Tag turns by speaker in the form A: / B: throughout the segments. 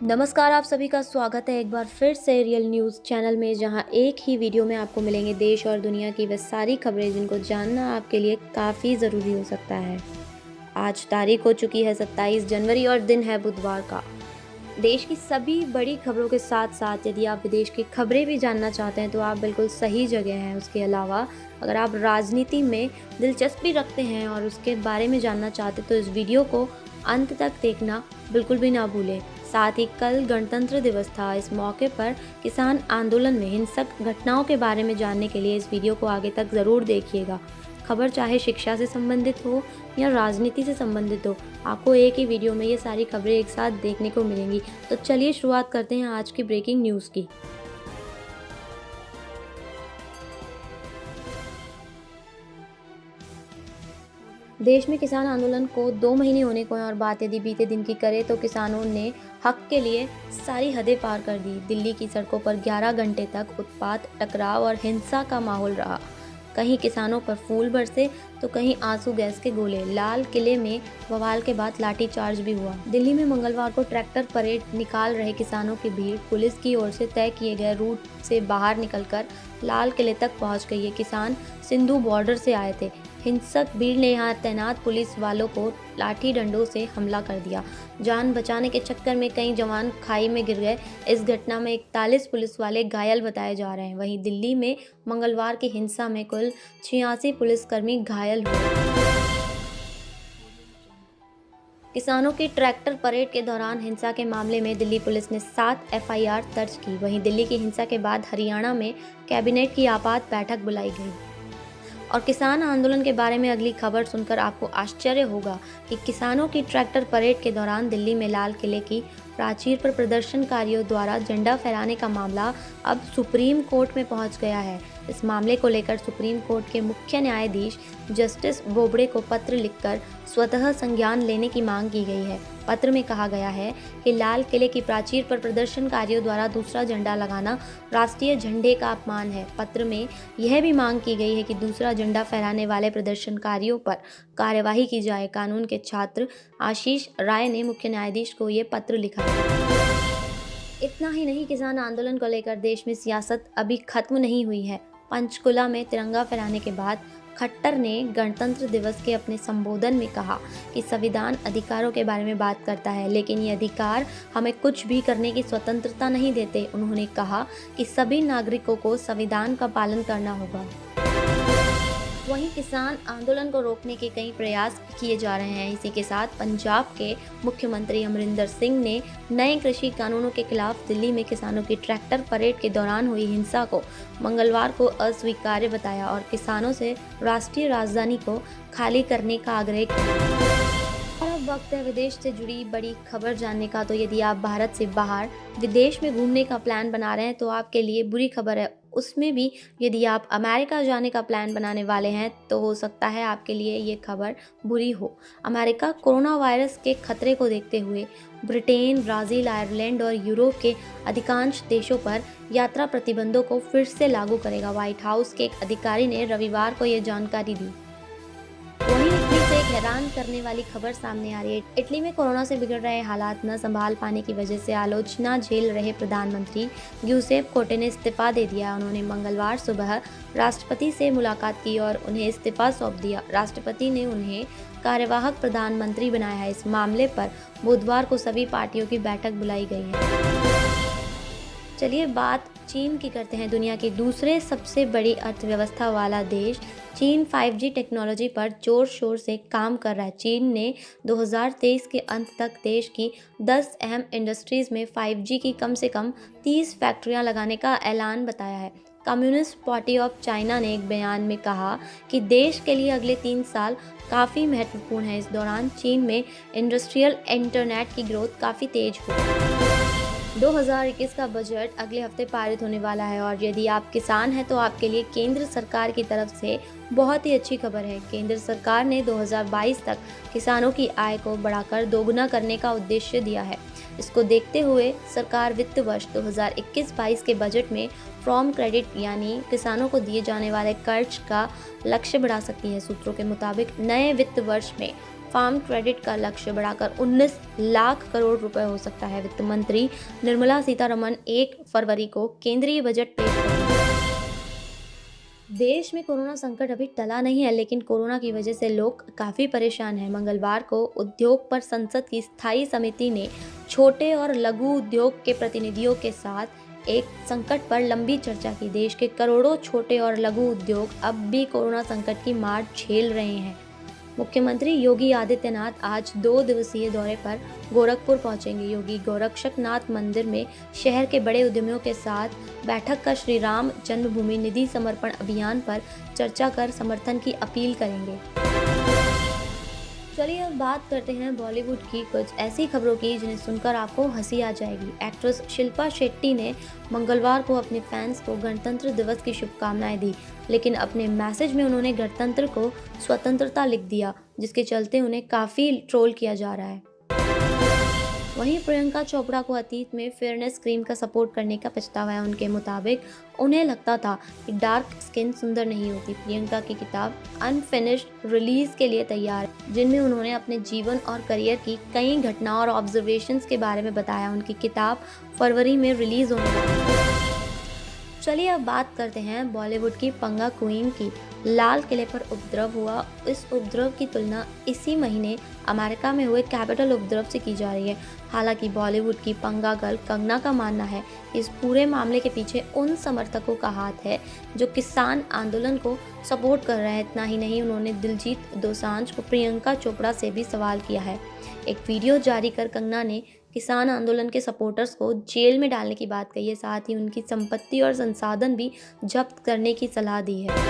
A: नमस्कार, आप सभी का स्वागत है एक बार फिर से रियल न्यूज़ चैनल में, जहां एक ही वीडियो में आपको मिलेंगे देश और दुनिया की वे सारी खबरें जिनको जानना आपके लिए काफ़ी ज़रूरी हो सकता है। आज तारीख हो चुकी है 27 जनवरी और दिन है बुधवार का। देश की सभी बड़ी खबरों के साथ साथ यदि आप विदेश की खबरें भी जानना चाहते हैं तो आप बिल्कुल सही जगह हैं। उसके अलावा अगर आप राजनीति में दिलचस्पी रखते हैं और उसके बारे में जानना चाहते हैं तो इस वीडियो को अंत तक देखना बिल्कुल भी ना भूलें। साथ ही कल गणतंत्र दिवस था, इस मौके पर किसान आंदोलन में हिंसक घटनाओं के बारे में जानने के लिए इस वीडियो को आगे तक ज़रूर देखिएगा। खबर चाहे शिक्षा से संबंधित हो या राजनीति से संबंधित हो, आपको एक ही वीडियो में ये सारी खबरें एक साथ देखने को मिलेंगी। तो चलिए शुरुआत करते हैं आज की ब्रेकिंग न्यूज़ की। देश में किसान आंदोलन को 2 महीने होने को हैं और बात यदि बीते दिन की करें तो किसानों ने हक के लिए सारी हदें पार कर दी। दिल्ली की सड़कों पर 11 घंटे तक उत्पात, टकराव और हिंसा का माहौल रहा। कहीं किसानों पर फूल बरसे तो कहीं आंसू गैस के गोले। लाल किले में बवाल के बाद लाठीचार्ज भी हुआ। दिल्ली में मंगलवार को ट्रैक्टर परेड निकाल रहे किसानों की भीड़ पुलिस की ओर से तय किए गए रूट से बाहर निकलकर लाल किले तक पहुंच गई। ये किसान सिंधु बॉर्डर से आए थे। हिंसक भीड़ ने यहां तैनात पुलिस वालों को लाठी डंडों से हमला कर दिया। जान बचाने के चक्कर में कई जवान खाई में गिर गए। इस घटना में 41 पुलिस वाले घायल बताए जा रहे हैं। वहीं दिल्ली में मंगलवार की हिंसा में कुल 86 पुलिसकर्मी घायल हुए। किसानों की ट्रैक्टर परेड के दौरान हिंसा के मामले में दिल्ली पुलिस ने 7 एफआईआर दर्ज की। वहीं दिल्ली की हिंसा के बाद हरियाणा में कैबिनेट की आपात बैठक बुलाई गई। और किसान आंदोलन के बारे में अगली खबर सुनकर आपको आश्चर्य होगा कि किसानों की ट्रैक्टर परेड के दौरान दिल्ली में लाल किले की प्राचीर पर प्रदर्शनकारियों द्वारा झंडा फहराने का मामला अब सुप्रीम कोर्ट में पहुंच गया है। इस मामले को लेकर सुप्रीम कोर्ट के मुख्य न्यायाधीश जस्टिस बोबड़े को पत्र लिखकर स्वतः संज्ञान लेने की मांग की गई है। पत्र में कहा गया है कि लाल किले की प्राचीर पर प्रदर्शनकारियों द्वारा दूसरा झंडा लगाना राष्ट्रीय झंडे का अपमान है। पत्र में यह भी मांग की गई है कि दूसरा झंडा फहराने वाले प्रदर्शनकारियों पर कार्यवाही की जाए। कानून के छात्र आशीष राय ने मुख्य न्यायाधीश को ये पत्र लिखा। इतना ही नहीं, किसान आंदोलन को लेकर देश में सियासत अभी खत्म नहीं हुई है। पंचकुला में तिरंगा फहराने के बाद खट्टर ने गणतंत्र दिवस के अपने संबोधन में कहा कि संविधान अधिकारों के बारे में बात करता है, लेकिन ये अधिकार हमें कुछ भी करने की स्वतंत्रता नहीं देते। उन्होंने कहा कि सभी नागरिकों को संविधान का पालन करना होगा। वहीं किसान आंदोलन को रोकने के कई प्रयास किए जा रहे हैं। इसी के साथ पंजाब के मुख्यमंत्री अमरिंदर सिंह ने नए कृषि कानूनों के खिलाफ दिल्ली में किसानों की ट्रैक्टर परेड के दौरान हुई हिंसा को मंगलवार को अस्वीकार्य बताया और किसानों से राष्ट्रीय राजधानी को खाली करने का आग्रह किया। और अब वक्त है विदेश से जुड़ी बड़ी खबर जानने का। तो यदि आप भारत से बाहर विदेश में घूमने का प्लान बना रहे हैं तो आपके लिए बुरी खबर है। उसमें भी यदि आप अमेरिका जाने का प्लान बनाने वाले हैं तो हो सकता है आपके लिए ये खबर बुरी हो। अमेरिका कोरोना वायरस के खतरे को देखते हुए ब्रिटेन, ब्राज़ील, आयरलैंड और यूरोप के अधिकांश देशों पर यात्रा प्रतिबंधों को फिर से लागू करेगा। व्हाइट हाउस के एक अधिकारी ने रविवार को ये जानकारी दी। वहीं इटली से एक हैरान करने वाली खबर सामने आ रही है। इटली में कोरोना से बिगड़ रहे हालात न संभाल पाने की वजह से आलोचना झेल रहे प्रधानमंत्री ग्यूसेप कोंटे ने इस्तीफा दे दिया। उन्होंने मंगलवार सुबह राष्ट्रपति से मुलाकात की और उन्हें इस्तीफा सौंप दिया। राष्ट्रपति ने उन्हें कार्यवाहक प्रधानमंत्री बनाया है। इस मामले पर बुधवार को सभी पार्टियों की बैठक बुलाई गई है। चलिए बात चीन की करते हैं। दुनिया की दूसरे सबसे बड़ी अर्थव्यवस्था वाला देश चीन 5G टेक्नोलॉजी पर जोर शोर से काम कर रहा है। चीन ने 2023 के अंत तक देश की 10 अहम इंडस्ट्रीज में 5G की कम से कम 30 फैक्ट्रियां लगाने का ऐलान बताया है। कम्युनिस्ट पार्टी ऑफ चाइना ने एक बयान में कहा कि देश के लिए अगले 3 साल काफ़ी महत्वपूर्ण है। इस दौरान चीन में इंडस्ट्रियल इंटरनेट की ग्रोथ काफ़ी तेज हुई। 2021 का बजट अगले हफ्ते पारित होने वाला है और यदि आप किसान हैं तो आपके लिए केंद्र सरकार की तरफ से बहुत ही अच्छी खबर है। केंद्र सरकार ने 2022 तक किसानों की आय को बढ़ाकर दोगुना करने का उद्देश्य दिया है। इसको देखते हुए सरकार वित्त वर्ष 2021-22 के बजट में फार्म क्रेडिट यानी किसानों को दिए जाने वाले कर्ज का लक्ष्य बढ़ा सकती है। सूत्रों के मुताबिक नए वित्त वर्ष में फार्म क्रेडिट का लक्ष्य बढ़ाकर 19 लाख करोड़ रुपए हो सकता है। वित्त मंत्री निर्मला सीतारमण 1 फरवरी को केंद्रीय बजट पेश करेंगी। देश में कोरोना संकट अभी टला नहीं है, लेकिन कोरोना की वजह से लोग काफ़ी परेशान हैं। मंगलवार को उद्योग पर संसद की स्थायी समिति ने छोटे और लघु उद्योग के प्रतिनिधियों के साथ एक संकट पर लंबी चर्चा की। देश के करोड़ों छोटे और लघु उद्योग अब भी कोरोना संकट की मार झेल रहे हैं। मुख्यमंत्री योगी आदित्यनाथ आज 2 दिवसीय दौरे पर गोरखपुर पहुंचेंगे। योगी गोरक्षनाथ मंदिर में शहर के बड़े उद्यमियों के साथ बैठक कर श्री राम जन्मभूमि निधि समर्पण अभियान पर चर्चा कर समर्थन की अपील करेंगे। चलिए अब बात करते हैं बॉलीवुड की कुछ ऐसी खबरों की जिन्हें सुनकर आपको हंसी आ जाएगी। एक्ट्रेस शिल्पा शेट्टी ने मंगलवार को अपने फैंस को गणतंत्र दिवस की शुभकामनाएं दी, लेकिन अपने मैसेज में उन्होंने गणतंत्र को स्वतंत्रता लिख दिया, जिसके चलते उन्हें काफ़ी ट्रोल किया जा रहा है। वहीं प्रियंका चोपड़ा को अतीत में फेयरनेस क्रीम का सपोर्ट करने का पछतावा है। उनके मुताबिक उन्हें लगता था कि डार्क स्किन सुंदर नहीं होती। प्रियंका की किताब अनफिनिश्ड रिलीज के लिए तैयार है, जिनमें उन्होंने अपने जीवन और करियर की कई घटनाओं और ऑब्जर्वेशंस के बारे में बताया। उनकी किताब फरवरी में रिलीज होने वाली है। चलिए अब बात करते हैं बॉलीवुड की पंगा क्वीन की। लाल किले पर उपद्रव हुआ। इस उपद्रव की तुलना इसी महीने अमेरिका में हुए कैपिटल उपद्रव से की जा रही है। हालांकि बॉलीवुड की पंगा गर्ल कंगना का मानना है कि इस पूरे मामले के पीछे उन समर्थकों का हाथ है जो किसान आंदोलन को सपोर्ट कर रहे हैं। इतना ही नहीं, उन्होंने दिलजीत दोसांझ को प्रियंका चोपड़ा से भी सवाल किया है। एक वीडियो जारी कर कंगना ने किसान आंदोलन के सपोर्टर्स को जेल में डालने की बात कही है। साथ ही उनकी संपत्ति और संसाधन भी जब्त करने की सलाह दी है।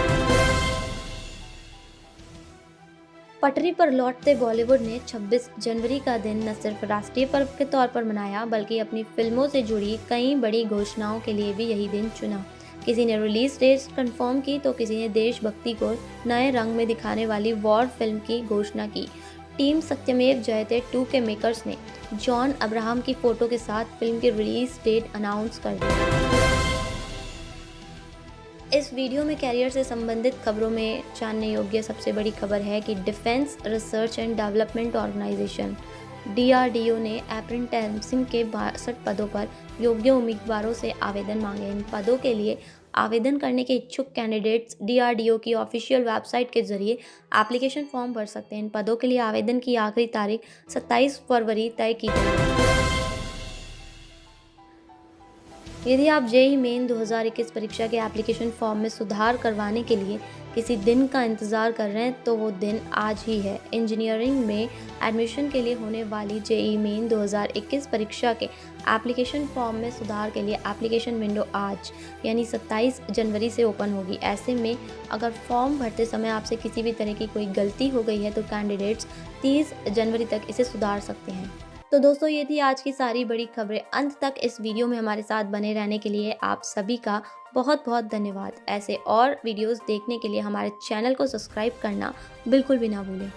A: पटरी पर लौटते बॉलीवुड ने 26 जनवरी का दिन न सिर्फ राष्ट्रीय पर्व के तौर पर मनाया, बल्कि अपनी फिल्मों से जुड़ी कई बड़ी घोषणाओं के लिए भी यही दिन चुना। किसी ने रिलीज डेट कंफर्म की तो किसी ने देशभक्ति को नए रंग में दिखाने वाली वॉर फिल्म की घोषणा की। टीम सत्यमेव जयते 2 के मेकर्स ने जॉन अब्राहम की फोटो के साथ फिल्म की रिलीज डेट अनाउंस कर दी। इस वीडियो में कैरियर से संबंधित खबरों में जानने योग्य सबसे बड़ी खबर है कि defence research and development organisation DRDO ने अप्रेंटिसिंग के 62 पदों पर योग्य उम्मीदवारों से आवेदन मांगे। इन पदों के लिए आवेदन करने के इच्छुक कैंडिडेट्स DRDO की ऑफिशियल वेबसाइट के जरिए एप्लीकेशन फॉर्म भर सकते हैं। इन पदों के लिए आवेदन की आखिरी तारीख 27 फरवरी तय की गई है। यदि आप JEE मेन 2021 परीक्षा के एप्लीकेशन फॉर्म में सुधार करवाने के लिए किसी दिन का इंतज़ार कर रहे हैं तो वो दिन आज ही है। इंजीनियरिंग में एडमिशन के लिए होने वाली JEE मेन 2021 परीक्षा के एप्लीकेशन फॉर्म में सुधार के लिए एप्लीकेशन विंडो आज यानी 27 जनवरी से ओपन होगी। ऐसे में अगर फॉर्म भरते समय आपसे किसी भी तरह की कोई गलती हो गई है तो कैंडिडेट्स 30 जनवरी तक इसे सुधार सकते हैं। तो दोस्तों, ये थी आज की सारी बड़ी खबरें। अंत तक इस वीडियो में हमारे साथ बने रहने के लिए आप सभी का बहुत बहुत धन्यवाद। ऐसे और वीडियोस देखने के लिए हमारे चैनल को सब्सक्राइब करना बिल्कुल भी ना भूलें।